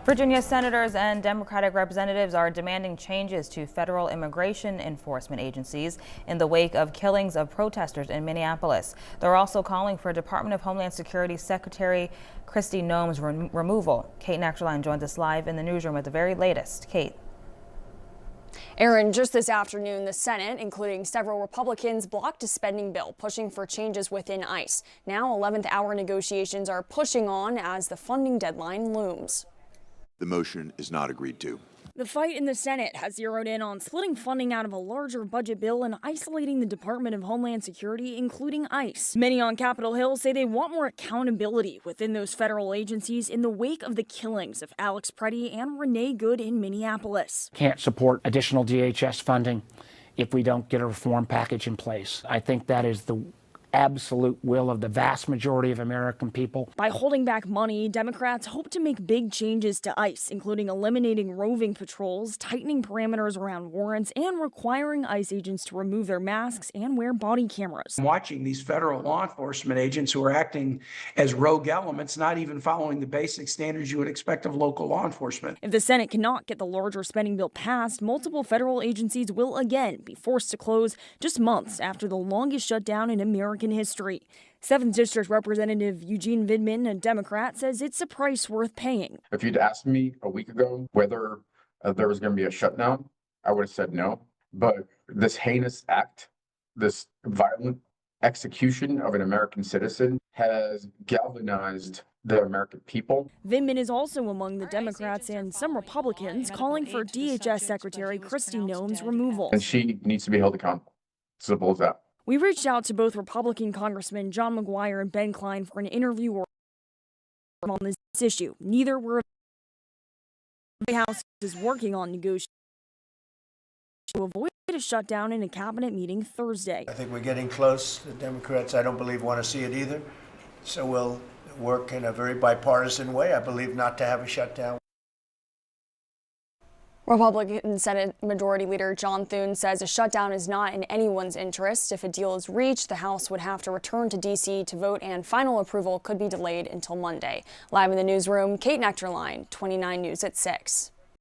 Virginia senators and Democratic representatives are demanding changes to federal immigration enforcement agencies in the wake of killings of protesters in Minneapolis. They're also calling for Department of Homeland Security Secretary Kristi Noem's removal. Kate Nachterline joins us live in the newsroom with the very latest. Kate. Aaron, just this afternoon, the Senate, including several Republicans, blocked a spending bill pushing for changes within ICE. Now 11th hour negotiations are pushing on as the funding deadline looms. The motion is not agreed to. The fight in the Senate has zeroed in on splitting funding out of a larger budget bill and isolating the Department of Homeland Security, including ICE. Many on Capitol Hill say they want more accountability within those federal agencies in the wake of the killings of Alex Preddy and Renee Good in Minneapolis. Can't support additional DHS funding if we don't get a reform package in place. I think that is the absolute will of the vast majority of American people. By holding back money, Democrats hope to make big changes to ICE, including eliminating roving patrols, tightening parameters around warrants, and requiring ICE agents to remove their masks and wear body cameras. Watching these federal law enforcement agents who are acting as rogue elements, not even following the basic standards you would expect of local law enforcement. If the Senate cannot get the larger spending bill passed, multiple federal agencies will again be forced to close just months after the longest shutdown in American history. 7th District Representative Eugene Vidman, a Democrat, says it's a price worth paying. If you'd asked me a week ago whether there was going to be a shutdown, I would have said no. But this heinous act, this violent execution of an American citizen has galvanized the American people. Vidman is also among the Democrats and some Republicans calling for DHS Secretary Kristi Noem's removal. And she needs to be held accountable. Simple as that. We reached out to both Republican Congressmen John McGuire and Ben Cline for an interview on this issue. Neither were. The House is working on negotiations to avoid a shutdown in a cabinet meeting Thursday. I think we're getting close. The Democrats, I don't believe, want to see it either. So we'll work in a very bipartisan way, I believe, not to have a shutdown. Republican Senate Majority Leader John Thune says a shutdown is not in anyone's interest. If a deal is reached, the House would have to return to D.C. to vote, and final approval could be delayed until Monday. Live in the newsroom, Kate Nachterline, 29 News at 6.